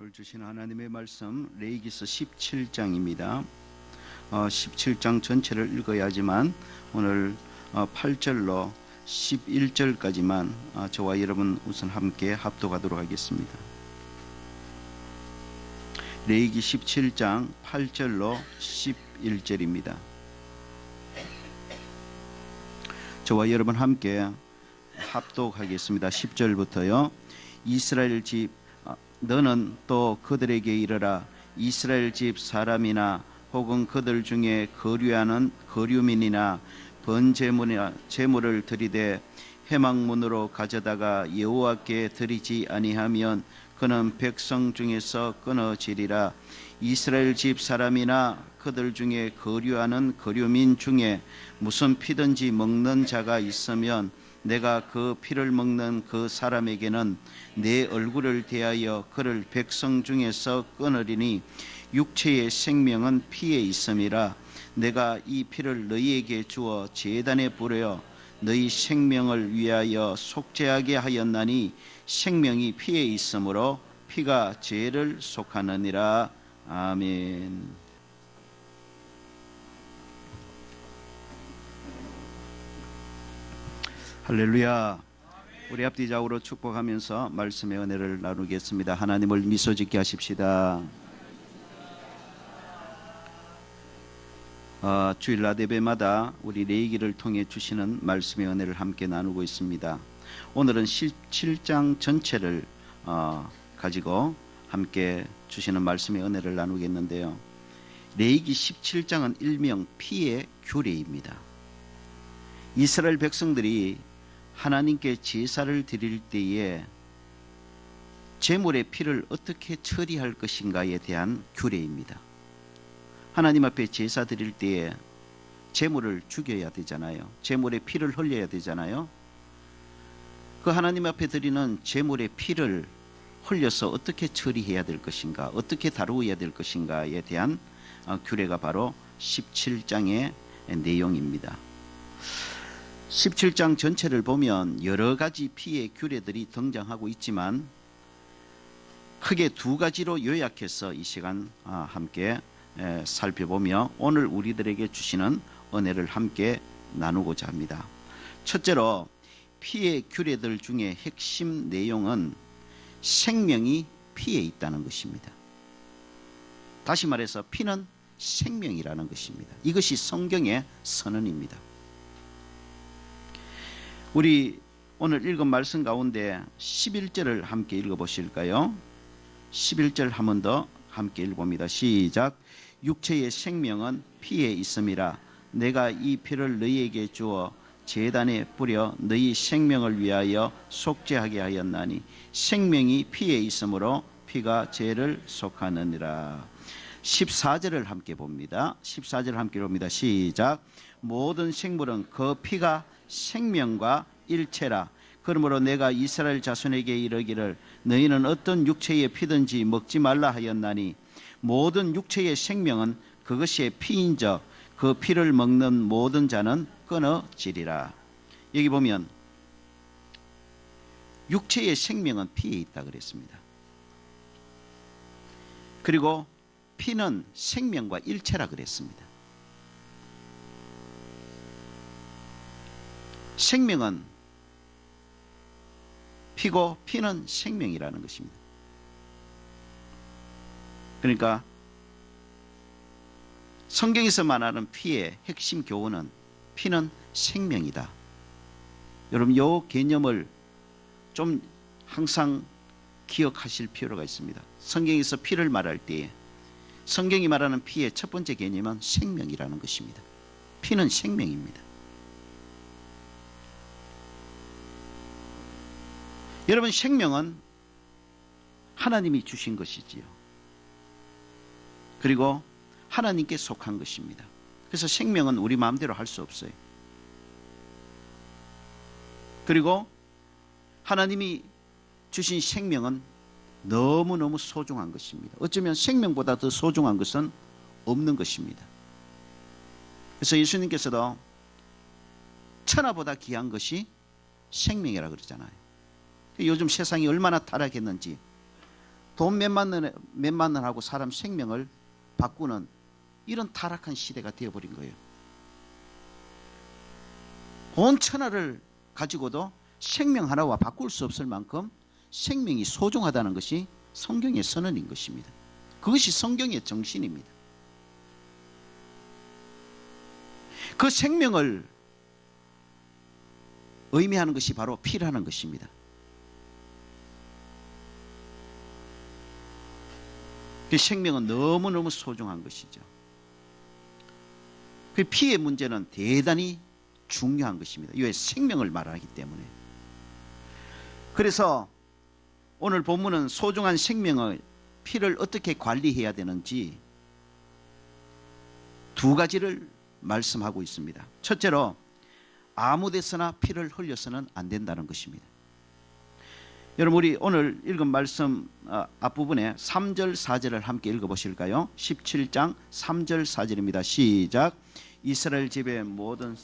오늘 주신 하나님의 말씀 레위기서 17장입니다. 17장 전체를 읽어야 하지만 오늘 8절로 11절까지만 저와 여러분 우선 함께 합독하도록 하겠습니다. 레위기 17장 8절로 11절입니다. 저와 여러분 함께 합독하겠습니다. 10절부터요. 이스라엘 집 너는 또 그들에게 이르라. 이스라엘 집 사람이나 혹은 그들 중에 거류하는 거류민이나 번제물이나 제물을 드리되 회막문으로 가져다가 여호와께 드리지 아니하면 그는 백성 중에서 끊어지리라. 이스라엘 집 사람이나 그들 중에 거류하는 거류민 중에 무슨 피든지 먹는 자가 있으면 내가 그 피를 먹는 그 사람에게는 내 얼굴을 대하여 그를 백성 중에서 끊으리니 육체의 생명은 피에 있음이라. 내가 이 피를 너희에게 주어 제단에 뿌려 너희 생명을 위하여 속죄하게 하였나니 생명이 피에 있으므로 피가 죄를 속하느니라. 아멘. 할렐루야. 우리 앞뒤 좌우로 축복하면서 말씀의 은혜를 나누겠습니다. 하나님을 미소 짓게 하십시다. 주일날 예배마다 우리 레위기를 통해 주시는 말씀의 은혜를 함께 나누고 있습니다. 오늘은 17장 전체를 가지고 함께 주시는 말씀의 은혜를 나누겠는데요. 레위기 17장은 일명 피의 규례입니다. 이스라엘 백성들이 하나님께 제사를 드릴 때에 제물의 피를 어떻게 처리할 것인가에 대한 규례입니다. 하나님 앞에 제사 드릴 때에 제물을 죽여야 되잖아요. 제물의 피를 흘려야 되잖아요. 그 하나님 앞에 드리는 제물의 피를 흘려서 어떻게 처리해야 될 것인가, 어떻게 다루어야 될 것인가에 대한 규례가 바로 17장의 내용입니다. 17장 전체를 보면 여러 가지 피의 규례들이 등장하고 있지만 크게 두 가지로 요약해서 이 시간 함께 살펴보며 오늘 우리들에게 주시는 은혜를 함께 나누고자 합니다. 첫째로 피의 규례들 중에 핵심 내용은 생명이 피에 있다는 것입니다. 다시 말해서 피는 생명이라는 것입니다. 이것이 성경의 선언입니다. 우리 오늘 읽은 말씀 가운데 11절을 함께 읽어보실까요? 11절 한 번 더 함께 읽어봅니다. 시작. 육체의 생명은 피에 있음이라. 내가 이 피를 너희에게 주어 제단에 뿌려 너희 생명을 위하여 속죄하게 하였나니 생명이 피에 있으므로 피가 죄를 속하느니라. 14절을 함께 봅니다. 14절을 함께 봅니다. 시작. 모든 생물은 그 피가 생명과 일체라. 그러므로 내가 이스라엘 자손에게 이르기를 너희는 어떤 육체의 피든지 먹지 말라 하였나니 모든 육체의 생명은 그것이 피인적 그 피를 먹는 모든 자는 끊어지리라. 여기 보면 육체의 생명은 피에 있다 그랬습니다. 그리고 피는 생명과 일체라 그랬습니다. 생명은 피고 피는 생명이라는 것입니다. 그러니까 성경에서 말하는 피의 핵심 교훈은 피는 생명이다. 여러분 이 개념을 좀 항상 기억하실 필요가 있습니다. 성경에서 피를 말할 때에 성경이 말하는 피의 첫 번째 개념은 생명이라는 것입니다. 피는 생명입니다. 여러분 생명은 하나님이 주신 것이지요. 그리고 하나님께 속한 것입니다. 그래서 생명은 우리 마음대로 할 수 없어요. 그리고 하나님이 주신 생명은 너무너무 소중한 것입니다. 어쩌면 생명보다 더 소중한 것은 없는 것입니다. 그래서 예수님께서도 천하보다 귀한 것이 생명이라고 그러잖아요. 요즘 세상이 얼마나 타락했는지 돈 몇만 원하고 사람 생명을 바꾸는 이런 타락한 시대가 되어버린 거예요. 온 천하를 가지고도 생명 하나와 바꿀 수 없을 만큼 생명이 소중하다는 것이 성경의 선언인 것입니다. 그것이 성경의 정신입니다. 그 생명을 의미하는 것이 바로 피라는 것입니다. 그 생명은 너무너무 소중한 것이죠. 그 피의 문제는 대단히 중요한 것입니다. 왜? 생명을 말하기 때문에. 그래서 오늘 본문은 소중한 생명의 피를 어떻게 관리해야 되는지 두 가지를 말씀하고 있습니다. 첫째로 아무 데서나 피를 흘려서는 안 된다는 것입니다. 여러분, 우리 오늘 읽은 말씀 앞부분에 3절 4절을 함께 읽어보실까요? 17장 3절 4절입니다. 시작. 이스라엘 집의 모든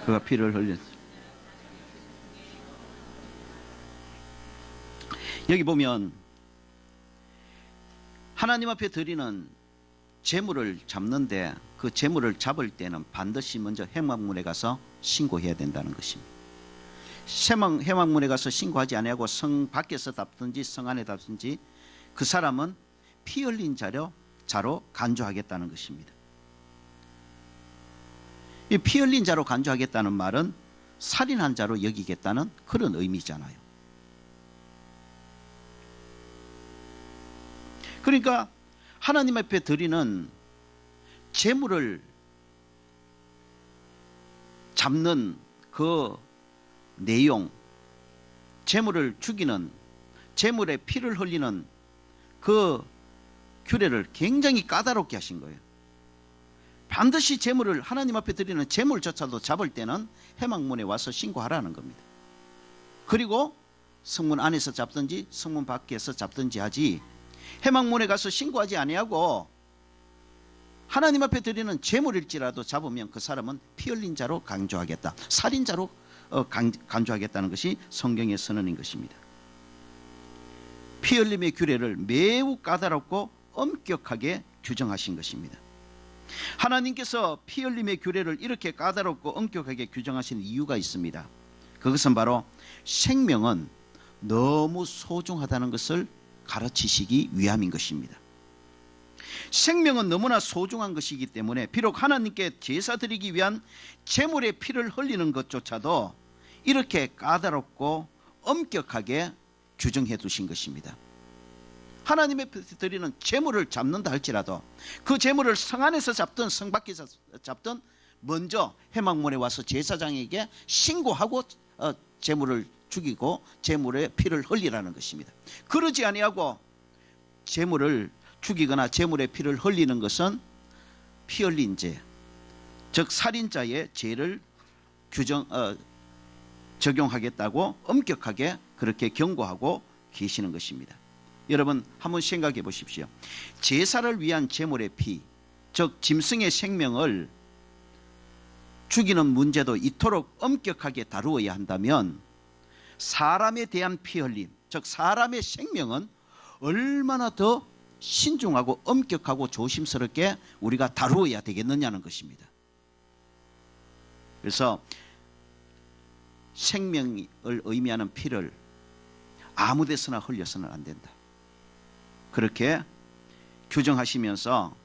그가 피를 흘렸습니다. 여기 보면 하나님 앞에 드리는 제물을 잡는데 그 제물을 잡을 때는 반드시 먼저 회막문에 가서 신고해야 된다는 것입니다. 회막문에 가서 신고하지 아니하고 성 밖에서 잡든지 성 안에 잡든지 그 사람은 피 흘린 자로 간주하겠다는 것입니다. 이 피 흘린 자로 간주하겠다는 말은 살인한 자로 여기겠다는 그런 의미잖아요. 그러니까 하나님 앞에 드리는 제물을 잡는 그 내용, 제물을 죽이는, 제물에 피를 흘리는 그 규례를 굉장히 까다롭게 하신 거예요. 반드시 제물을 하나님 앞에 드리는 제물조차도 잡을 때는 회막문에 와서 신고하라는 겁니다. 그리고 성문 안에서 잡든지 성문 밖에서 잡든지 하지 회막문에 가서 신고하지 아니하고 하나님 앞에 드리는 제물일지라도 잡으면 그 사람은 피 흘린 자로 간주하겠다, 살인자로 간주하겠다는 것이 성경의 선언인 것입니다. 피 흘림의 규례를 매우 까다롭고 엄격하게 규정하신 것입니다. 하나님께서 피 흘림의 규례를 이렇게 까다롭고 엄격하게 규정하신 이유가 있습니다. 그것은 바로 생명은 너무 소중하다는 것을 가르치시기 위함인 것입니다. 생명은 너무나 소중한 것이기 때문에 비록 하나님께 제사 드리기 위한 제물의 피를 흘리는 것조차도 이렇게 까다롭고 엄격하게 규정해 두신 것입니다. 하나님의 드리는 제물을 잡는다 할지라도 그 제물을 성 안에서 잡든 성 밖에서 잡든 먼저 회막문에 와서 제사장에게 신고하고 제물을 죽이고 제물의 피를 흘리라는 것입니다. 그러지 아니하고 제물을 죽이거나 제물의 피를 흘리는 것은 피 흘린 죄, 즉 살인자의 죄를 적용하겠다고 엄격하게 그렇게 경고하고 계시는 것입니다. 여러분 한번 생각해 보십시오. 제사를 위한 제물의 피, 즉 짐승의 생명을 죽이는 문제도 이토록 엄격하게 다루어야 한다면 사람에 대한 피 흘림, 즉 사람의 생명은 얼마나 더 신중하고 엄격하고 조심스럽게 우리가 다루어야 되겠느냐는 것입니다. 그래서 생명을 의미하는 피를 아무 데서나 흘려서는 안 된다. 그렇게 규정하시면서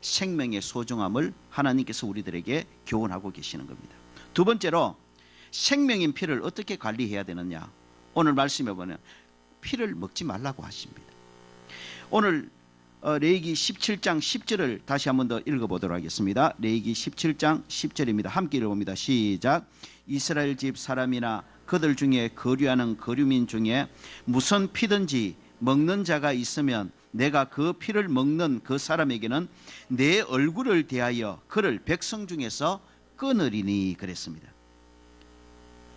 생명의 소중함을 하나님께서 우리들에게 교훈하고 계시는 겁니다. 두 번째로 생명인 피를 어떻게 관리해야 되느냐. 오늘 말씀해 보면 피를 먹지 말라고 하십니다. 오늘 레위기 17장 10절을 다시 한번 더 읽어보도록 하겠습니다. 레위기 17장 10절입니다. 함께 읽어봅니다. 시작. 이스라엘 집 사람이나 그들 중에 거류하는 거류민 중에 무슨 피든지 먹는 자가 있으면 내가 그 피를 먹는 그 사람에게는 내 얼굴을 대하여 그를 백성 중에서 끊으리니 그랬습니다.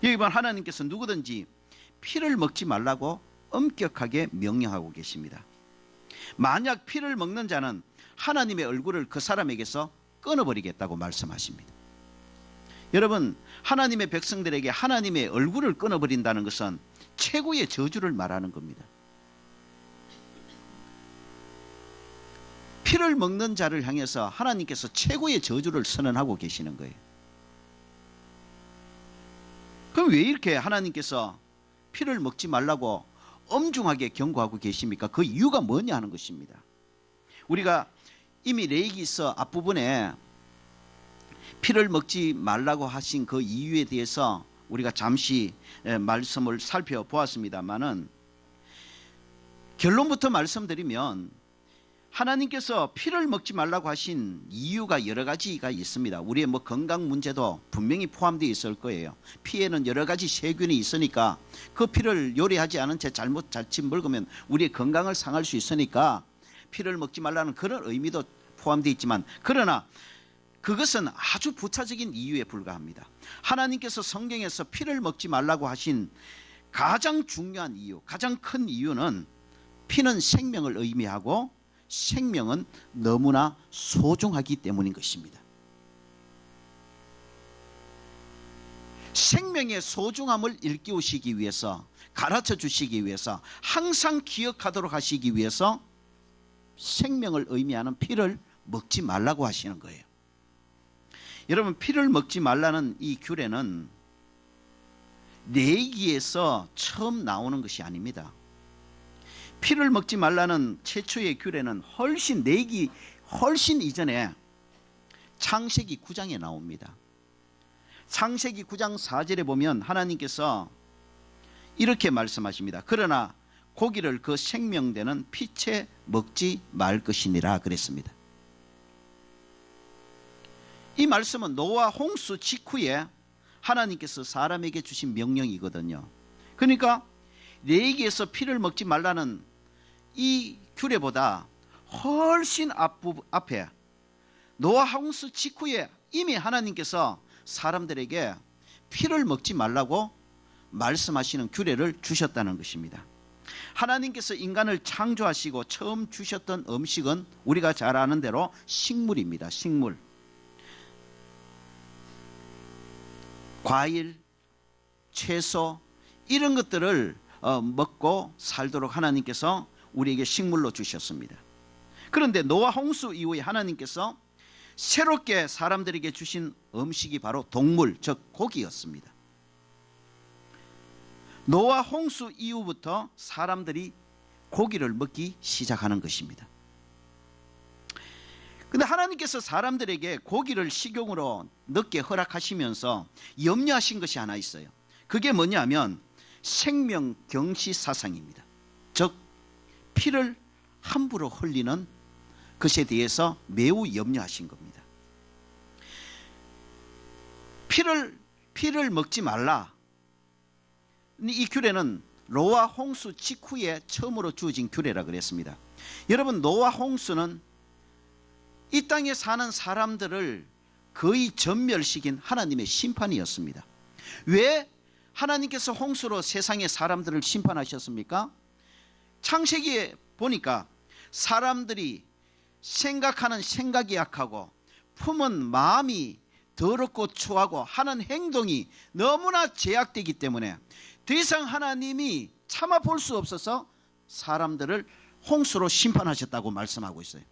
여기 보면 하나님께서 누구든지 피를 먹지 말라고 엄격하게 명령하고 계십니다. 만약 피를 먹는 자는 하나님의 얼굴을 그 사람에게서 끊어버리겠다고 말씀하십니다. 여러분, 하나님의 백성들에게 하나님의 얼굴을 끊어버린다는 것은 최고의 저주를 말하는 겁니다. 피를 먹는 자를 향해서 하나님께서 최고의 저주를 선언하고 계시는 거예요. 그럼 왜 이렇게 하나님께서 피를 먹지 말라고 엄중하게 경고하고 계십니까? 그 이유가 뭐냐 하는 것입니다. 우리가 이미 레위기서 앞부분에 피를 먹지 말라고 하신 그 이유에 대해서 우리가 잠시 말씀을 살펴보았습니다만은, 결론부터 말씀드리면 하나님께서 피를 먹지 말라고 하신 이유가 여러 가지가 있습니다. 우리의 건강 문제도 분명히 포함되어 있을 거예요. 피에는 여러 가지 세균이 있으니까 그 피를 요리하지 않은 채 자칫 먹으면 우리의 건강을 상할 수 있으니까 피를 먹지 말라는 그런 의미도 포함되어 있지만, 그러나 그것은 아주 부차적인 이유에 불과합니다. 하나님께서 성경에서 피를 먹지 말라고 하신 가장 중요한 이유, 가장 큰 이유는 피는 생명을 의미하고 생명은 너무나 소중하기 때문인 것입니다. 생명의 소중함을 일깨우시기 위해서, 가르쳐 주시기 위해서, 항상 기억하도록 하시기 위해서 생명을 의미하는 피를 먹지 말라고 하시는 거예요. 여러분, 피를 먹지 말라는 이 규례는 레위기에서 처음 나오는 것이 아닙니다. 피를 먹지 말라는 최초의 규례는 레위기 훨씬 이전에 창세기 9장에 나옵니다. 창세기 9장 4절에 보면 하나님께서 이렇게 말씀하십니다. 그러나 고기를 그 생명되는 피채 먹지 말 것이니라 그랬습니다. 이 말씀은 노아 홍수 직후에 하나님께서 사람에게 주신 명령이거든요. 그러니까 레위기에서 피를 먹지 말라는 이 규례보다 훨씬 앞에 노아 홍수 직후에 이미 하나님께서 사람들에게 피를 먹지 말라고 말씀하시는 규례를 주셨다는 것입니다. 하나님께서 인간을 창조하시고 처음 주셨던 음식은 우리가 잘 아는 대로 식물입니다. 식물. 과일, 채소 이런 것들을 먹고 살도록 하나님께서 우리에게 식물로 주셨습니다. 그런데 노아 홍수 이후에 하나님께서 새롭게 사람들에게 주신 음식이 바로 동물, 즉 고기였습니다. 노아 홍수 이후부터 사람들이 고기를 먹기 시작하는 것입니다. 근데 하나님께서 사람들에게 고기를 식용으로 넣게 허락하시면서 염려하신 것이 하나 있어요. 그게 뭐냐면 생명경시 사상입니다. 즉 피를 함부로 흘리는 것에 대해서 매우 염려하신 겁니다. 피를 먹지 말라. 이 규례는 노아 홍수 직후에 처음으로 주어진 규례라 그랬습니다. 여러분, 노아 홍수는 이 땅에 사는 사람들을 거의 전멸시킨 하나님의 심판이었습니다. 왜 하나님께서 홍수로 세상의 사람들을 심판하셨습니까? 창세기에 보니까 사람들이 생각하는 생각이 약하고 품은 마음이 더럽고 추하고 하는 행동이 너무나 제약되기 때문에 더 이상 하나님이 참아 볼 수 없어서 사람들을 홍수로 심판하셨다고 말씀하고 있어요.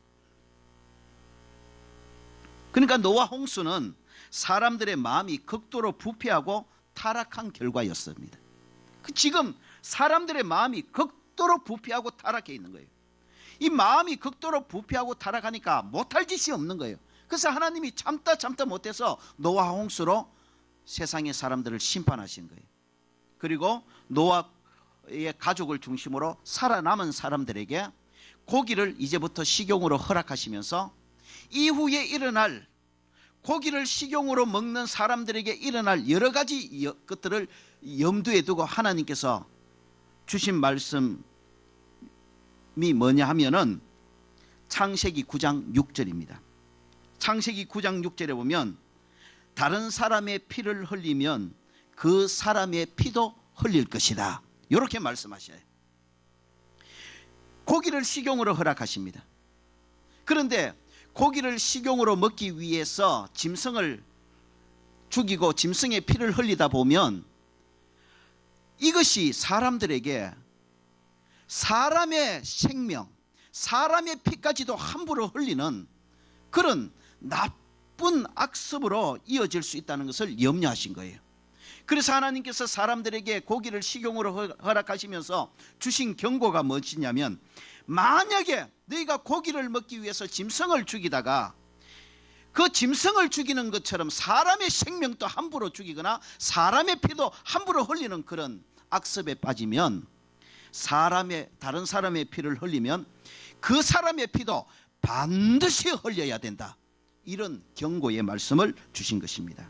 그러니까 노아 홍수는 사람들의 마음이 극도로 부패하고 타락한 결과였습니다. 지금 사람들의 마음이 극도로 부패하고 타락해 있는 거예요. 이 마음이 극도로 부패하고 타락하니까 못할 짓이 없는 거예요. 그래서 하나님이 참다 못해서 노아 홍수로 세상의 사람들을 심판하신 거예요. 그리고 노아의 가족을 중심으로 살아남은 사람들에게 고기를 이제부터 식용으로 허락하시면서 이후에 일어날 고기를 식용으로 먹는 사람들에게 일어날 여러 가지 것들을 염두에 두고 하나님께서 주신 말씀이 뭐냐 하면은 창세기 9장 6절입니다. 창세기 9장 6절에 보면 다른 사람의 피를 흘리면 그 사람의 피도 흘릴 것이다. 이렇게 말씀하셔요. 고기를 식용으로 허락하십니다. 그런데 고기를 식용으로 먹기 위해서 짐승을 죽이고 짐승의 피를 흘리다 보면 이것이 사람들에게 사람의 생명, 사람의 피까지도 함부로 흘리는 그런 나쁜 악습으로 이어질 수 있다는 것을 염려하신 거예요. 그래서 하나님께서 사람들에게 고기를 식용으로 허락하시면서 주신 경고가 무엇이냐면, 만약에 너희가 고기를 먹기 위해서 짐승을 죽이다가 그 짐승을 죽이는 것처럼 사람의 생명도 함부로 죽이거나 사람의 피도 함부로 흘리는 그런 악습에 빠지면, 다른 사람의 피를 흘리면 그 사람의 피도 반드시 흘려야 된다, 이런 경고의 말씀을 주신 것입니다.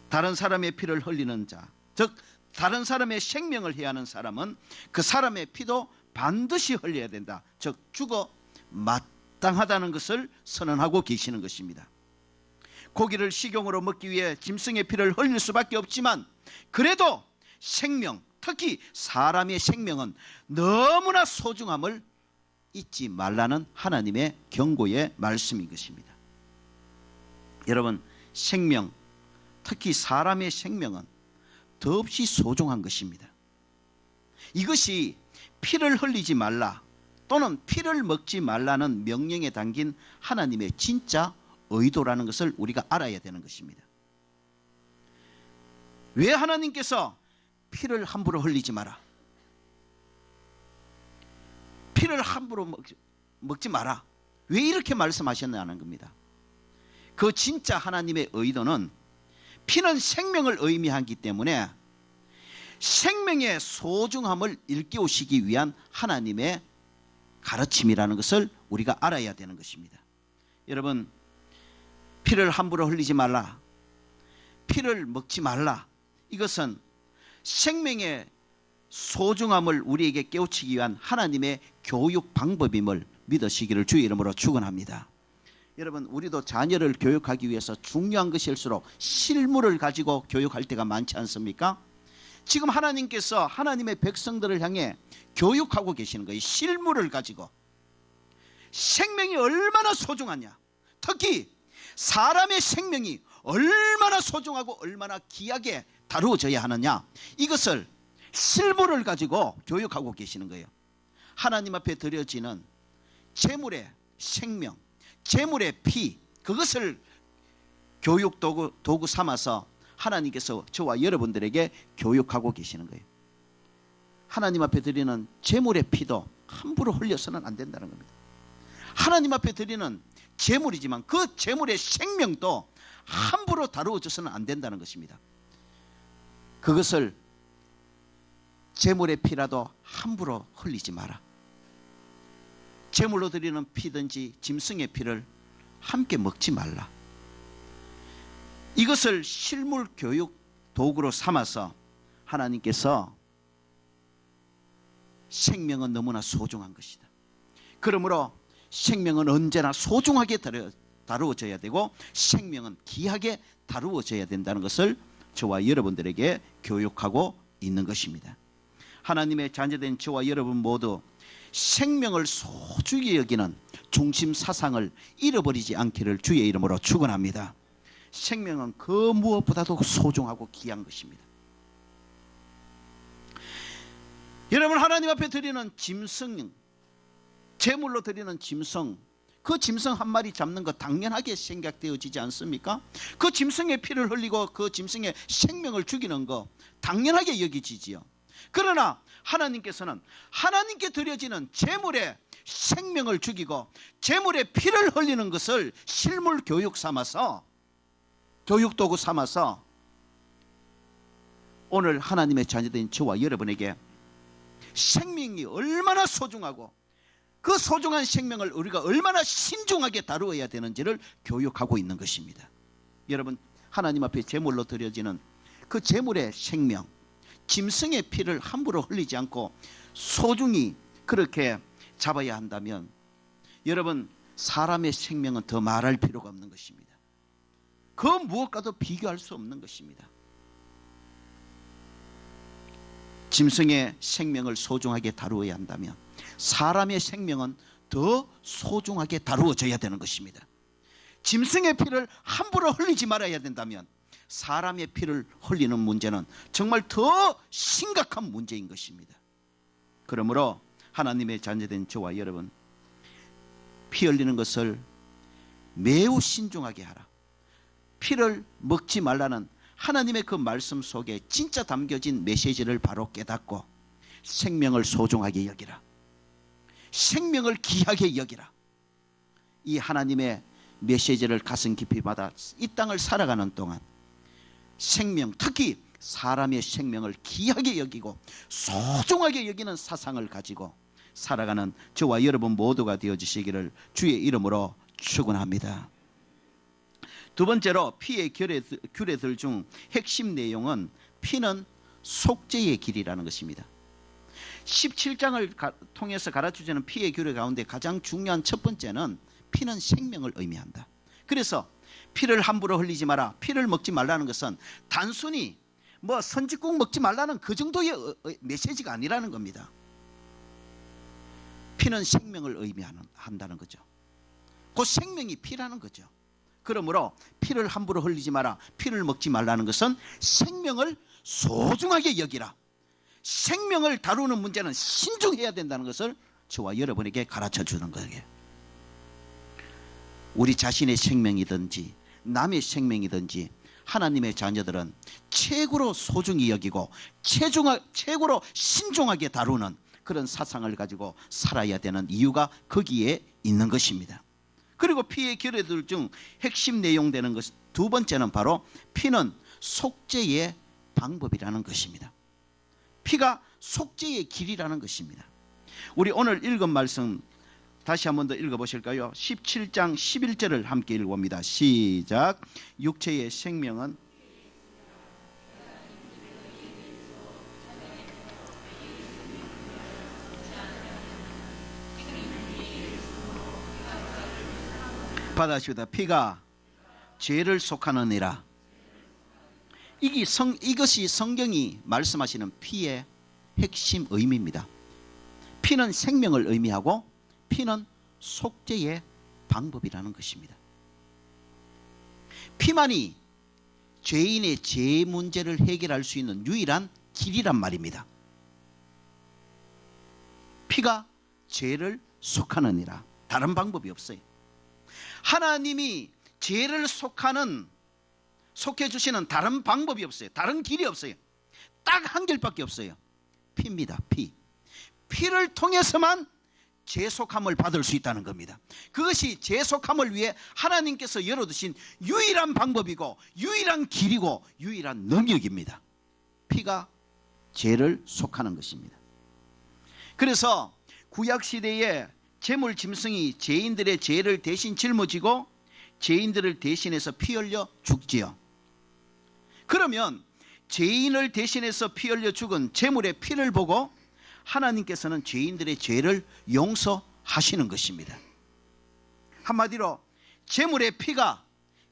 다른 사람의 피를 흘리는 자, 즉 다른 사람의 생명을 해하는 사람은 그 사람의 피도 반드시 흘려야 된다, 즉 죽어 마땅하다는 것을 선언하고 계시는 것입니다. 고기를 식용으로 먹기 위해 짐승의 피를 흘릴 수밖에 없지만, 그래도 생명, 특히 사람의 생명은 너무나 소중함을 잊지 말라는 하나님의 경고의 말씀인 것입니다. 여러분, 생명, 특히 사람의 생명은 더없이 소중한 것입니다. 이것이 피를 흘리지 말라 또는 피를 먹지 말라는 명령에 담긴 하나님의 진짜 의도라는 것을 우리가 알아야 되는 것입니다. 왜 하나님께서 피를 함부로 흘리지 마라, 피를 함부로 먹지 마라, 왜 이렇게 말씀하셨냐는 겁니다. 그 진짜 하나님의 의도는 피는 생명을 의미하기 때문에 생명의 소중함을 일깨우시기 위한 하나님의 가르침이라는 것을 우리가 알아야 되는 것입니다. 여러분, 피를 함부로 흘리지 말라, 피를 먹지 말라, 이것은 생명의 소중함을 우리에게 깨우치기 위한 하나님의 교육 방법임을 믿으시기를 주의 이름으로 축원합니다. 여러분, 우리도 자녀를 교육하기 위해서 중요한 것일수록 실물을 가지고 교육할 때가 많지 않습니까? 지금 하나님께서 하나님의 백성들을 향해 교육하고 계시는 거예요. 실물을 가지고. 생명이 얼마나 소중하냐, 특히 사람의 생명이 얼마나 소중하고 얼마나 귀하게 다루어져야 하느냐, 이것을 실물을 가지고 교육하고 계시는 거예요. 하나님 앞에 드려지는 제물의 생명, 제물의 피, 그것을 교육 도구 삼아서 하나님께서 저와 여러분들에게 교육하고 계시는 거예요. 하나님 앞에 드리는 제물의 피도 함부로 흘려서는 안 된다는 겁니다. 하나님 앞에 드리는 제물이지만 그 제물의 생명도 함부로 다루어져서는 안 된다는 것입니다. 그것을 제물의 피라도 함부로 흘리지 마라. 제물로 드리는 피든지 짐승의 피를 함께 먹지 말라. 이것을 실물 교육 도구로 삼아서 하나님께서 생명은 너무나 소중한 것이다, 그러므로 생명은 언제나 소중하게 다루어져야 되고 생명은 귀하게 다루어져야 된다는 것을 저와 여러분들에게 교육하고 있는 것입니다. 하나님의 자녀된 저와 여러분 모두 생명을 소중히 여기는 중심 사상을 잃어버리지 않기를 주의 이름으로 축원합니다. 생명은 그 무엇보다도 소중하고 귀한 것입니다. 여러분, 하나님 앞에 드리는 짐승, 제물로 드리는 짐승, 그 짐승 한 마리 잡는 것 당연하게 생각되어지지 않습니까? 그 짐승의 피를 흘리고 그 짐승의 생명을 죽이는 것 당연하게 여기지지요. 그러나 하나님께서는 하나님께 드려지는 제물의 생명을 죽이고 제물의 피를 흘리는 것을 실물 교육 삼아서, 교육도구 삼아서 오늘 하나님의 자녀된 저와 여러분에게 생명이 얼마나 소중하고 그 소중한 생명을 우리가 얼마나 신중하게 다루어야 되는지를 교육하고 있는 것입니다. 여러분, 하나님 앞에 제물로 드려지는 그 제물의 생명, 짐승의 피를 함부로 흘리지 않고 소중히 그렇게 잡아야 한다면 여러분, 사람의 생명은 더 말할 필요가 없는 것입니다. 그 무엇과도 비교할 수 없는 것입니다. 짐승의 생명을 소중하게 다루어야 한다면 사람의 생명은 더 소중하게 다루어져야 되는 것입니다. 짐승의 피를 함부로 흘리지 말아야 된다면 사람의 피를 흘리는 문제는 정말 더 심각한 문제인 것입니다. 그러므로 하나님의 자녀된 저와 여러분, 피 흘리는 것을 매우 신중하게 하라. 피를 먹지 말라는 하나님의 그 말씀 속에 진짜 담겨진 메시지를 바로 깨닫고 생명을 소중하게 여기라. 생명을 귀하게 여기라. 이 하나님의 메시지를 가슴 깊이 받아 이 땅을 살아가는 동안 생명, 특히 사람의 생명을 귀하게 여기고 소중하게 여기는 사상을 가지고 살아가는 저와 여러분 모두가 되어주시기를 주의 이름으로 축원합니다. 두 번째로 피의 규례들 중 핵심 내용은 피는 속죄의 길이라는 것입니다. 17장을 통해서 가르쳐주는 피의 규례 가운데 가장 중요한 첫 번째는 피는 생명을 의미한다. 그래서 피를 함부로 흘리지 마라, 피를 먹지 말라는 것은 단순히 뭐 선지국 먹지 말라는 그 정도의 메시지가 아니라는 겁니다. 피는 생명을 의미한다는 거죠. 그 생명이 피라는 거죠. 그러므로 피를 함부로 흘리지 마라, 피를 먹지 말라는 것은 생명을 소중하게 여기라. 생명을 다루는 문제는 신중해야 된다는 것을 저와 여러분에게 가르쳐 주는 거예요. 우리 자신의 생명이든지 남의 생명이든지 하나님의 자녀들은 최고로 소중히 여기고 최고로 신중하게 다루는 그런 사상을 가지고 살아야 되는 이유가 거기에 있는 것입니다. 그리고 피의 규례들 중 핵심 내용되는 것 두 번째는 바로 피는 속죄의 방법이라는 것입니다. 피가 속죄의 길이라는 것입니다. 우리 오늘 읽은 말씀 다시 한 번 더 읽어보실까요? 17장 11절을 함께 읽어봅니다. 시작. 육체의 생명은 받아시다. 피가 죄를 속하느니라. 이것이 성경이 말씀하시는 피의 핵심 의미입니다. 피는 생명을 의미하고 피는 속죄의 방법이라는 것입니다. 피만이 죄인의 죄 문제를 해결할 수 있는 유일한 길이란 말입니다. 피가 죄를 속하느니라. 다른 방법이 없어요. 하나님이 죄를 속해 주시는 다른 방법이 없어요. 다른 길이 없어요. 딱 한 길밖에 없어요. 피입니다. 피를 통해서만 죄속함을 받을 수 있다는 겁니다. 그것이 죄속함을 위해 하나님께서 열어두신 유일한 방법이고 유일한 길이고 유일한 능력입니다. 피가 죄를 속하는 것입니다. 그래서 구약시대에 제물 짐승이 죄인들의 죄를 대신 짊어지고 죄인들을 대신해서 피 흘려 죽지요. 그러면 죄인을 대신해서 피 흘려 죽은 제물의 피를 보고 하나님께서는 죄인들의 죄를 용서하시는 것입니다. 한마디로 제물의 피가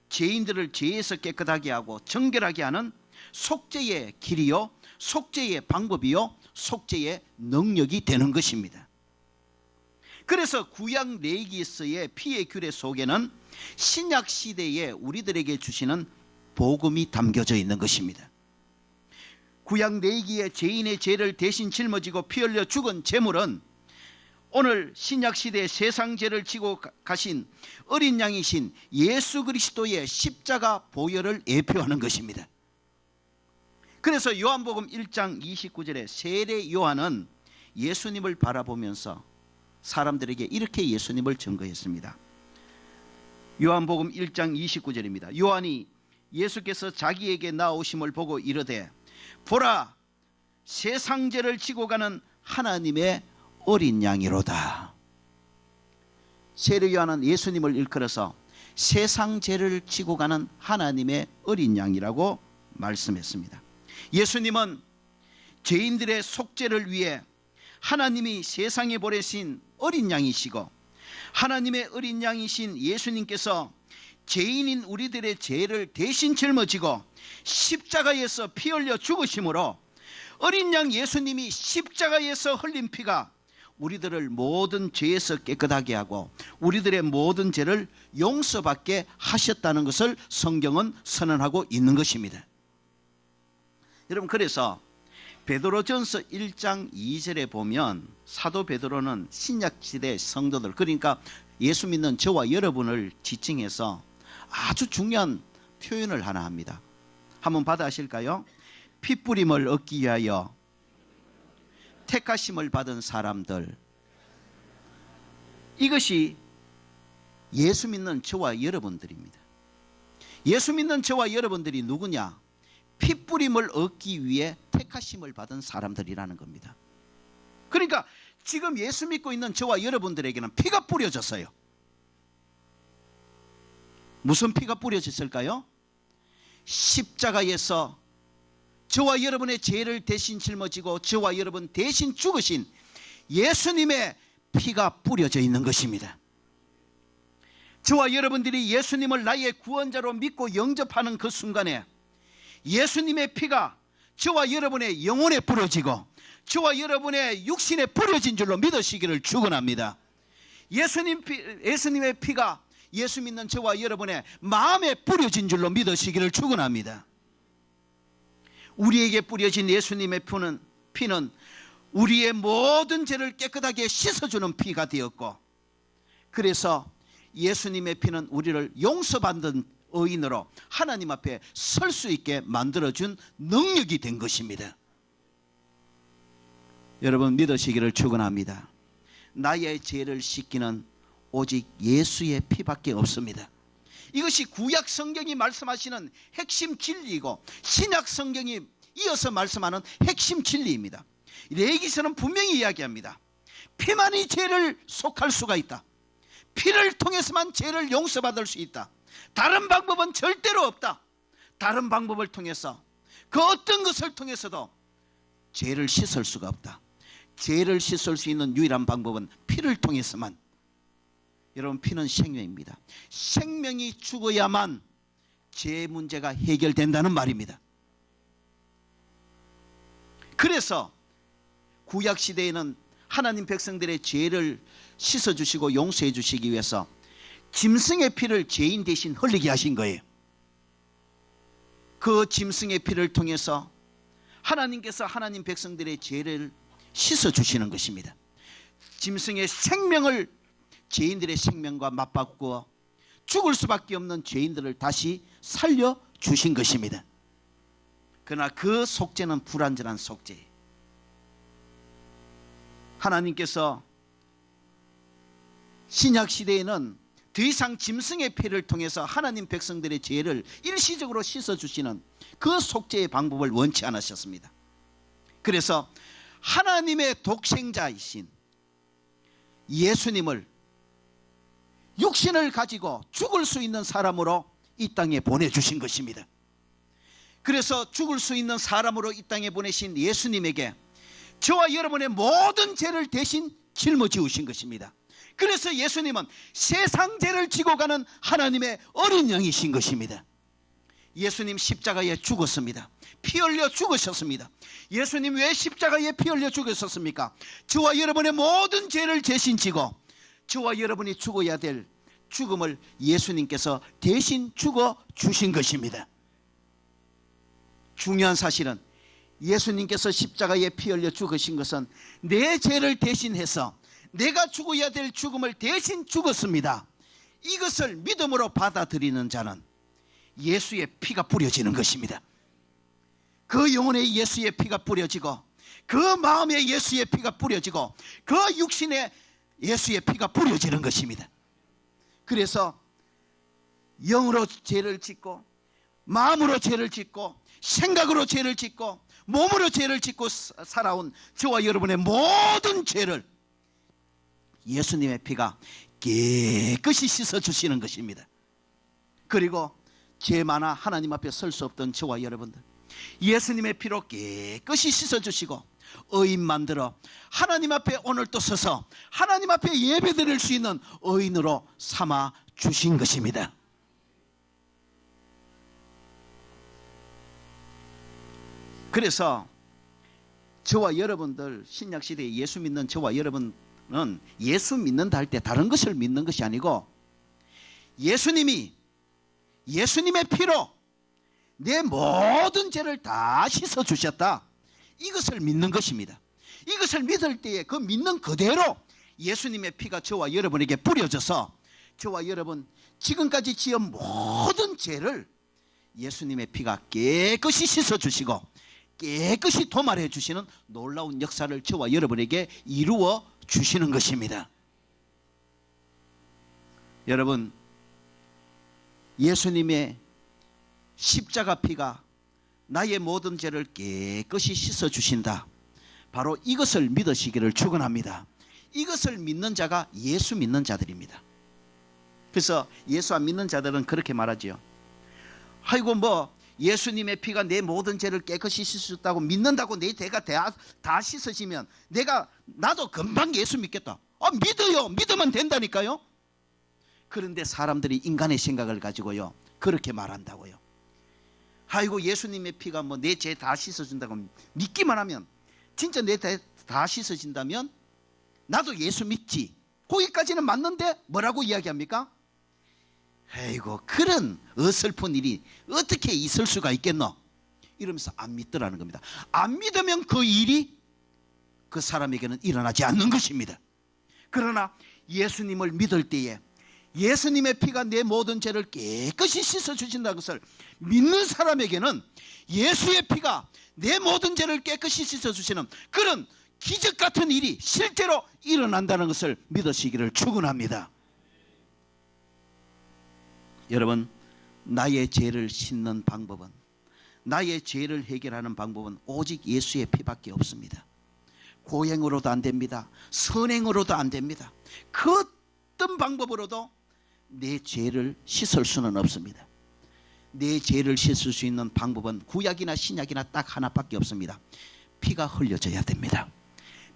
죄인들을 죄에서 깨끗하게 하고 정결하게 하는 속죄의 길이요, 속죄의 방법이요, 속죄의 능력이 되는 것입니다. 그래서 구약 레위기서의 피의 규례 속에는 신약 시대에 우리들에게 주시는 복음이 담겨져 있는 것입니다. 구약 레위기의 죄인의 죄를 대신 짊어지고 피 흘려 죽은 제물은 오늘 신약 시대의 세상 죄를 지고 가신 어린 양이신 예수 그리스도의 십자가 보혈을 예표하는 것입니다. 그래서 요한복음 1장 29절에 세례 요한은 예수님을 바라보면서 사람들에게 이렇게 예수님을 증거했습니다. 요한복음 1장 29절입니다. 요한이 예수께서 자기에게 나오심을 보고 이르되 보라, 세상 죄를 지고 가는 하나님의 어린 양이로다. 세례 요한은 예수님을 일컬어서 세상 죄를 지고 가는 하나님의 어린 양이라고 말씀했습니다. 예수님은 죄인들의 속죄를 위해 하나님이 세상에 보내신 어린 양이시고 하나님의 어린 양이신 예수님께서 죄인인 우리들의 죄를 대신 짊어지고 십자가에서 피 흘려 죽으심으로 어린 양 예수님이 십자가에서 흘린 피가 우리들을 모든 죄에서 깨끗하게 하고 우리들의 모든 죄를 용서받게 하셨다는 것을 성경은 선언하고 있는 것입니다. 여러분, 그래서 베드로전서 1장 2절에 보면 사도 베드로는 신약시대 성도들, 그러니까 예수 믿는 저와 여러분을 지칭해서 아주 중요한 표현을 하나 합니다. 한번 받아하실까요? 피뿌림을 얻기 위하여 택하심을 받은 사람들, 이것이 예수 믿는 저와 여러분들입니다. 예수 믿는 저와 여러분들이 누구냐? 피뿌림을 얻기 위해 택하심을 받은 사람들이라는 겁니다. 그러니까 지금 예수 믿고 있는 저와 여러분들에게는 피가 뿌려졌어요. 무슨 피가 뿌려졌을까요? 십자가에서 저와 여러분의 죄를 대신 짊어지고 저와 여러분 대신 죽으신 예수님의 피가 뿌려져 있는 것입니다. 저와 여러분들이 예수님을 나의 구원자로 믿고 영접하는 그 순간에 예수님의 피가 저와 여러분의 영혼에 뿌려지고 저와 여러분의 육신에 뿌려진 줄로 믿으시기를 축원합니다. 예수님의 피가 예수 믿는 저와 여러분의 마음에 뿌려진 줄로 믿으시기를 축원합니다. 우리에게 뿌려진 예수님의 피는 우리의 모든 죄를 깨끗하게 씻어주는 피가 되었고, 그래서 예수님의 피는 우리를 용서받는 의인으로 하나님 앞에 설 수 있게 만들어준 능력이 된 것입니다. 여러분, 믿으시기를 축원합니다. 나의 죄를 씻기는 오직 예수의 피밖에 없습니다. 이것이 구약 성경이 말씀하시는 핵심 진리이고 신약 성경이 이어서 말씀하는 핵심 진리입니다. 레위기서는 분명히 이야기합니다. 피만이 죄를 속할 수가 있다. 피를 통해서만 죄를 용서받을 수 있다. 다른 방법은 절대로 없다. 다른 방법을 통해서 그 어떤 것을 통해서도 죄를 씻을 수가 없다. 죄를 씻을 수 있는 유일한 방법은 피를 통해서만. 여러분, 피는 생명입니다. 생명이 죽어야만 죄 문제가 해결된다는 말입니다. 그래서 구약시대에는 하나님 백성들의 죄를 씻어주시고 용서해 주시기 위해서 짐승의 피를 죄인 대신 흘리게 하신 거예요. 그 짐승의 피를 통해서 하나님께서 하나님 백성들의 죄를 씻어주시는 것입니다. 짐승의 생명을 죄인들의 생명과 맞바꾸어 죽을 수밖에 없는 죄인들을 다시 살려주신 것입니다. 그러나 그 속죄는 불완전한 속죄예요. 하나님께서 신약시대에는 더 이상 짐승의 피를 통해서 하나님 백성들의 죄를 일시적으로 씻어주시는 그 속죄의 방법을 원치 않으셨습니다. 그래서 하나님의 독생자이신 예수님을 육신을 가지고 죽을 수 있는 사람으로 이 땅에 보내주신 것입니다. 그래서 죽을 수 있는 사람으로 이 땅에 보내신 예수님에게 저와 여러분의 모든 죄를 대신 짊어지우신 것입니다. 그래서 예수님은 세상 죄를 지고 가는 하나님의 어린 양이신 것입니다. 예수님 십자가에 죽었습니다. 피 흘려 죽으셨습니다. 예수님 왜 십자가에 피 흘려 죽으셨습니까? 저와 여러분의 모든 죄를 대신 지고 저와 여러분이 죽어야 될 죽음을 예수님께서 대신 죽어 주신 것입니다. 중요한 사실은 예수님께서 십자가에 피 흘려 죽으신 것은 내 죄를 대신해서 내가 죽어야 될 죽음을 대신 죽었습니다. 이것을 믿음으로 받아들이는 자는 예수의 피가 뿌려지는 것입니다. 그 영혼에 예수의 피가 뿌려지고 그 마음에 예수의 피가 뿌려지고 그 육신에 예수의 피가 뿌려지는 것입니다. 그래서 영으로 죄를 짓고 마음으로 죄를 짓고 생각으로 죄를 짓고 몸으로 죄를 짓고 살아온 저와 여러분의 모든 죄를 예수님의 피가 깨끗이 씻어주시는 것입니다. 그리고 죄 많아 하나님 앞에 설 수 없던 저와 여러분들 예수님의 피로 깨끗이 씻어주시고 의인 만들어 하나님 앞에 오늘 또 서서 하나님 앞에 예배드릴 수 있는 의인으로 삼아 주신 것입니다. 그래서 저와 여러분들 신약시대에 예수 믿는 저와 여러분 예수 믿는다 할 때 다른 것을 믿는 것이 아니고 예수님이 예수님의 피로 내 모든 죄를 다 씻어 주셨다, 이것을 믿는 것입니다. 이것을 믿을 때에 그 믿는 그대로 예수님의 피가 저와 여러분에게 뿌려져서 저와 여러분 지금까지 지은 모든 죄를 예수님의 피가 깨끗이 씻어 주시고 깨끗이 도말해 주시는 놀라운 역사를 저와 여러분에게 이루어 주시는 것입니다. 여러분, 예수님의 십자가 피가 나의 모든 죄를 깨끗이 씻어 주신다, 바로 이것을 믿으시기를 축원합니다. 이것을 믿는 자가 예수 믿는 자들입니다. 그래서 예수 안 믿는 자들은 그렇게 말하지요. 아이고 뭐 예수님의 피가 내 모든 죄를 깨끗이 씻었다고 믿는다고 내 죄가 다 씻어지면 나도 금방 예수 믿겠다. 믿어요. 믿으면 된다니까요. 그런데 사람들이 인간의 생각을 가지고요 그렇게 말한다고요. 아이고 예수님의 피가 뭐 내 죄 다 씻어준다고 믿기만 하면, 진짜 내 죄 다 씻어진다면 나도 예수 믿지. 거기까지는 맞는데 뭐라고 이야기합니까? 아이고 그런 어설픈 일이 어떻게 있을 수가 있겠노? 이러면서 안 믿더라는 겁니다. 안 믿으면 그 일이 그 사람에게는 일어나지 않는 것입니다. 그러나 예수님을 믿을 때에 예수님의 피가 내 모든 죄를 깨끗이 씻어주신다는 것을 믿는 사람에게는 예수의 피가 내 모든 죄를 깨끗이 씻어주시는 그런 기적 같은 일이 실제로 일어난다는 것을 믿으시기를 축원합니다. 여러분, 나의 죄를 씻는 방법은, 나의 죄를 해결하는 방법은 오직 예수의 피밖에 없습니다. 고행으로도 안 됩니다. 선행으로도 안 됩니다. 그 어떤 방법으로도 내 죄를 씻을 수는 없습니다. 내 죄를 씻을 수 있는 방법은 구약이나 신약이나 딱 하나밖에 없습니다. 피가 흘려져야 됩니다.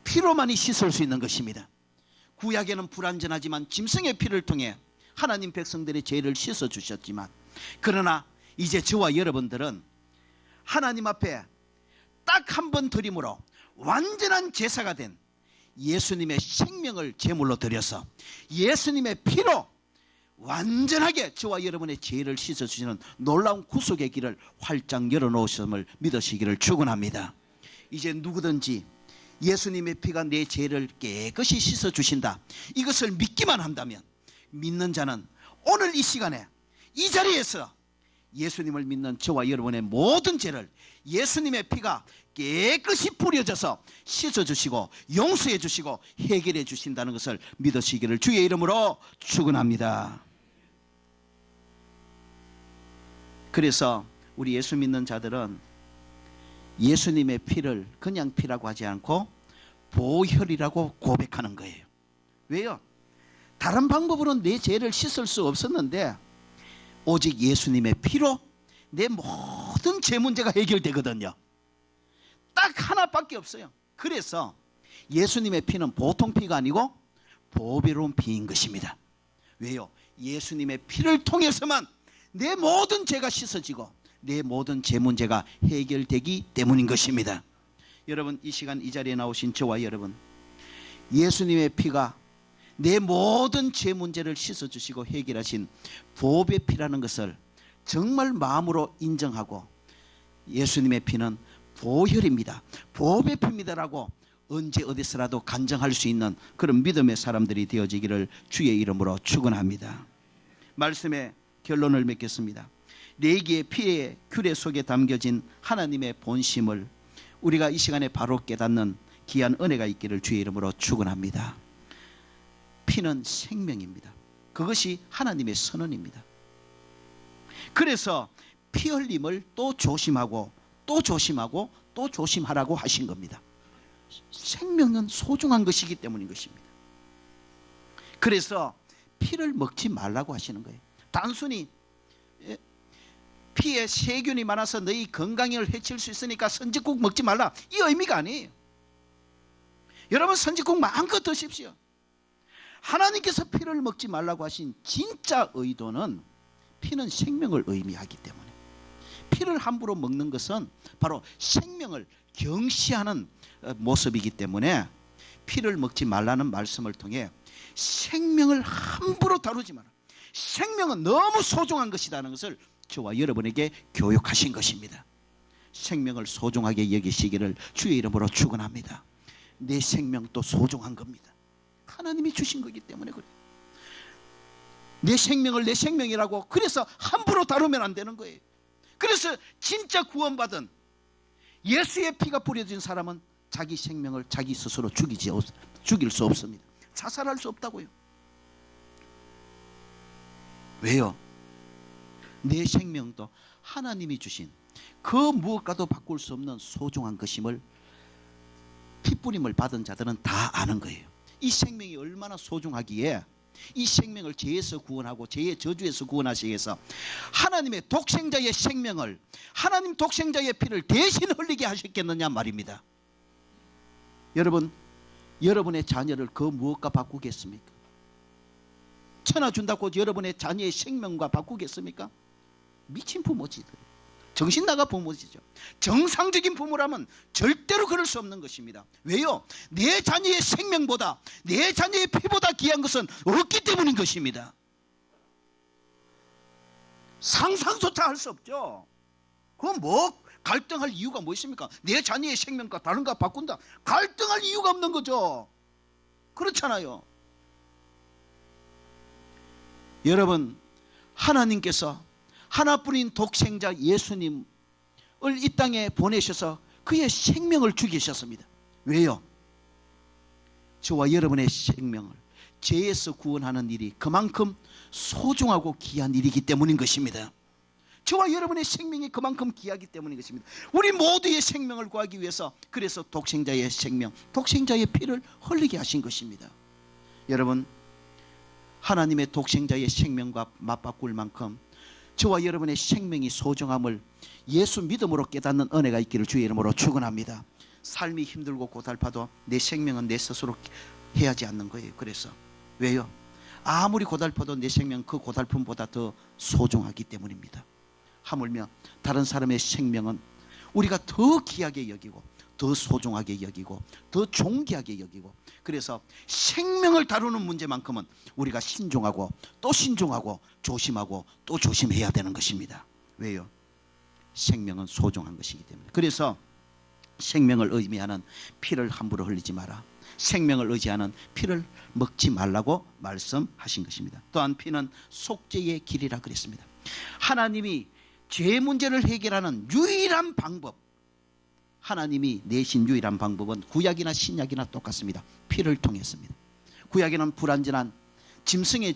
피로만이 씻을 수 있는 것입니다. 구약에는 불완전하지만 짐승의 피를 통해 하나님 백성들의 죄를 씻어 주셨지만, 그러나 이제 저와 여러분들은 하나님 앞에 딱 한 번 드림으로 완전한 제사가 된 예수님의 생명을 제물로 드려서 예수님의 피로 완전하게 저와 여러분의 죄를 씻어주시는 놀라운 구속의 길을 활짝 열어놓으심을 믿으시기를 축원합니다. 이제 누구든지 예수님의 피가 내 죄를 깨끗이 씻어주신다, 이것을 믿기만 한다면, 믿는 자는 오늘 이 시간에 이 자리에서 예수님을 믿는 저와 여러분의 모든 죄를 예수님의 피가 깨끗이 뿌려져서 씻어주시고 용서해 주시고 해결해 주신다는 것을 믿으시기를 주의 이름으로 축원합니다. 그래서 우리 예수 믿는 자들은 예수님의 피를 그냥 피라고 하지 않고 보혈이라고 고백하는 거예요. 왜요? 다른 방법으로는 내 죄를 씻을 수 없었는데 오직 예수님의 피로 내 모든 죄 문제가 해결되거든요. 딱 하나밖에 없어요. 그래서 예수님의 피는 보통 피가 아니고 보배로운 피인 것입니다. 왜요? 예수님의 피를 통해서만 내 모든 죄가 씻어지고 내 모든 죄 문제가 해결되기 때문인 것입니다. 여러분, 이 시간 이 자리에 나오신 저와 여러분, 예수님의 피가 내 모든 죄 문제를 씻어주시고 해결하신 보배 피라는 것을 정말 마음으로 인정하고 예수님의 피는 보혈입니다, 보배 피입니다라고 언제 어디서라도 간증할 수 있는 그런 믿음의 사람들이 되어지기를 주의 이름으로 축원합니다. 말씀의 결론을 맺겠습니다. 레위기의 피의 규례 속에 담겨진 하나님의 본심을 우리가 이 시간에 바로 깨닫는 귀한 은혜가 있기를 주의 이름으로 축원합니다. 피는 생명입니다. 그것이 하나님의 선언입니다. 그래서 피 흘림을 또 조심하고 또 조심하고 또 조심하라고 하신 겁니다. 생명은 소중한 것이기 때문인 것입니다. 그래서 피를 먹지 말라고 하시는 거예요. 단순히 피에 세균이 많아서 너희 건강을 해칠 수 있으니까 선지국 먹지 말라, 이 의미가 아니에요. 여러분, 선지국 마음껏 드십시오. 하나님께서 피를 먹지 말라고 하신 진짜 의도는 피는 생명을 의미하기 때문에, 피를 함부로 먹는 것은 바로 생명을 경시하는 모습이기 때문에 피를 먹지 말라는 말씀을 통해 생명을 함부로 다루지 마라. 생명은 너무 소중한 것이라는 것을 저와 여러분에게 교육하신 것입니다. 생명을 소중하게 여기시기를 주의 이름으로 축원합니다. 내 생명도 소중한 겁니다. 하나님이 주신 거기 때문에 그래요. 내 생명을 내 생명이라고 그래서 함부로 다루면 안 되는 거예요. 그래서 진짜 구원받은 예수의 피가 뿌려진 사람은 자기 생명을 자기 스스로 죽일 수 없습니다. 자살할 수 없다고요. 왜요? 내 생명도 하나님이 주신 그 무엇과도 바꿀 수 없는 소중한 것임을 피뿌림을 받은 자들은 다 아는 거예요. 이 생명이 얼마나 소중하기에 이 생명을 죄에서 구원하고 죄의 저주에서 구원하시기 위해서 하나님의 독생자의 생명을, 하나님 독생자의 피를 대신 흘리게 하셨겠느냐 말입니다. 여러분, 여러분의 자녀를 그 무엇과 바꾸겠습니까? 천하 준다고 여러분의 자녀의 생명과 바꾸겠습니까? 미친 부모지들, 정신 나가 부모지죠. 정상적인 부모라면 절대로 그럴 수 없는 것입니다. 왜요? 내 자녀의 생명보다, 내 자녀의 피보다 귀한 것은 없기 때문인 것입니다. 상상조차 할 수 없죠. 그건 뭐 갈등할 이유가 뭐 있습니까? 내 자녀의 생명과 다른가 바꾼다, 갈등할 이유가 없는 거죠. 그렇잖아요. 여러분, 하나님께서 하나뿐인 독생자 예수님을 이 땅에 보내셔서 그의 생명을 죽이셨습니다. 왜요? 저와 여러분의 생명을 죄에서 구원하는 일이 그만큼 소중하고 귀한 일이기 때문인 것입니다. 저와 여러분의 생명이 그만큼 귀하기 때문인 것입니다. 우리 모두의 생명을 구하기 위해서 그래서 독생자의 생명, 독생자의 피를 흘리게 하신 것입니다. 여러분, 하나님의 독생자의 생명과 맞바꿀 만큼 저와 여러분의 생명이 소중함을 예수 믿음으로 깨닫는 은혜가 있기를 주의 이름으로 축원합니다. 삶이 힘들고 고달파도 내 생명은 내 스스로 해야지 않는 거예요. 그래서 왜요? 아무리 고달파도 내 생명 그 고달픔보다 더 소중하기 때문입니다. 하물며 다른 사람의 생명은 우리가 더 귀하게 여기고 더 소중하게 여기고 더 존귀하게 여기고, 그래서 생명을 다루는 문제만큼은 우리가 신중하고 또 신중하고 조심하고 또 조심해야 되는 것입니다. 왜요? 생명은 소중한 것이기 때문에. 그래서 생명을 의미하는 피를 함부로 흘리지 마라, 생명을 의지하는 피를 먹지 말라고 말씀하신 것입니다. 또한 피는 속죄의 길이라 그랬습니다. 하나님이 죄 문제를 해결하는 유일한 방법, 하나님이 내신 유일한 방법은 구약이나 신약이나 똑같습니다. 피를 통했습니다. 구약에는 불완전한 짐승의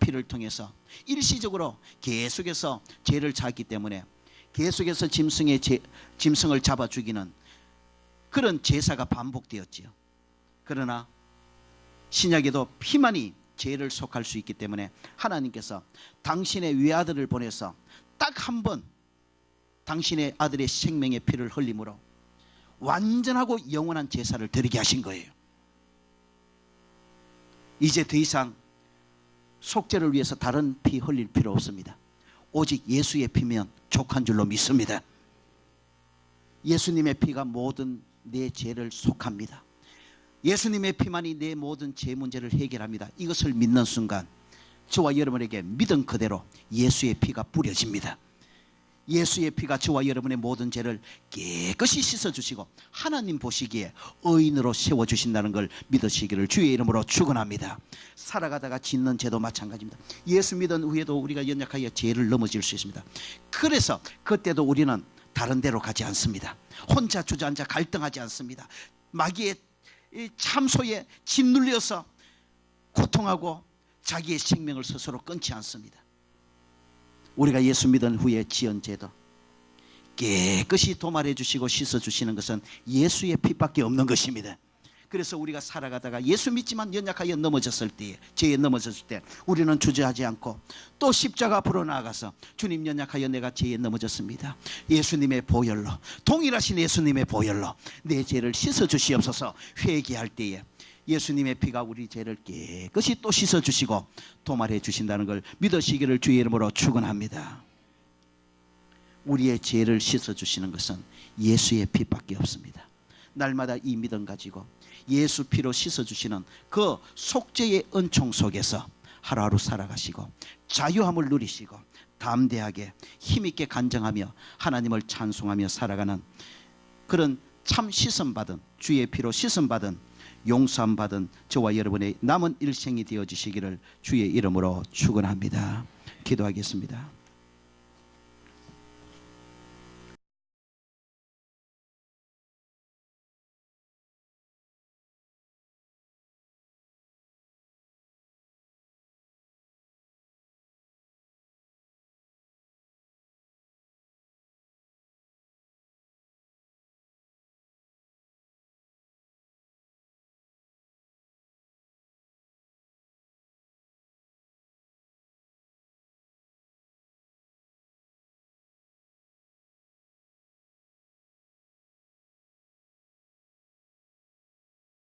피를 통해서 일시적으로 계속해서 죄를 찾기 때문에 계속해서 짐승을 잡아 죽이는 그런 제사가 반복되었지요. 그러나 신약에도 피만이 죄를 속할 수 있기 때문에 하나님께서 당신의 외아들을 보내서 딱 한 번 당신의 아들의 생명의 피를 흘림으로 완전하고 영원한 제사를 드리게 하신 거예요. 이제 더 이상 속죄를 위해서 다른 피 흘릴 필요 없습니다. 오직 예수의 피면 족한 줄로 믿습니다. 예수님의 피가 모든 내 죄를 속합니다. 예수님의 피만이 내 모든 죄 문제를 해결합니다. 이것을 믿는 순간 저와 여러분에게 믿음 그대로 예수의 피가 뿌려집니다. 예수의 피가 저와 여러분의 모든 죄를 깨끗이 씻어주시고 하나님 보시기에 의인으로 세워주신다는 걸 믿으시기를 주의 이름으로 축원합니다. 살아가다가 짓는 죄도 마찬가지입니다. 예수 믿은 후에도 우리가 연약하여 죄를 넘어질 수 있습니다. 그래서 그때도 우리는 다른 데로 가지 않습니다. 혼자 주저앉아 갈등하지 않습니다. 마귀의 참소에 짓눌려서 고통하고 자기의 생명을 스스로 끊지 않습니다. 우리가 예수 믿은 후에 지은 죄도 깨끗이 도말해 주시고 씻어 주시는 것은 예수의 피밖에 없는 것입니다. 그래서 우리가 살아가다가 예수 믿지만 연약하여 넘어졌을 때, 죄에 넘어졌을 때 우리는 주저하지 않고 또 십자가 앞으로 나아가서 주님, 연약하여 내가 죄에 넘어졌습니다. 예수님의 보혈로, 동일하신 예수님의 보혈로 내 죄를 씻어 주시옵소서 회개할 때에 예수님의 피가 우리 죄를 깨끗이 또 씻어주시고 도말해 주신다는 걸 믿으시기를 주의 이름으로 축원합니다. 우리의 죄를 씻어주시는 것은 예수의 피밖에 없습니다. 날마다 이 믿음 가지고 예수 피로 씻어주시는 그 속죄의 은총 속에서 하루하루 살아가시고 자유함을 누리시고 담대하게 힘있게 간증하며 하나님을 찬송하며 살아가는 그런 참 씻음받은, 주의 피로 씻음받은, 용서함받은 저와 여러분의 남은 일생이 되어지시기를 주의 이름으로 축원합니다. 기도하겠습니다.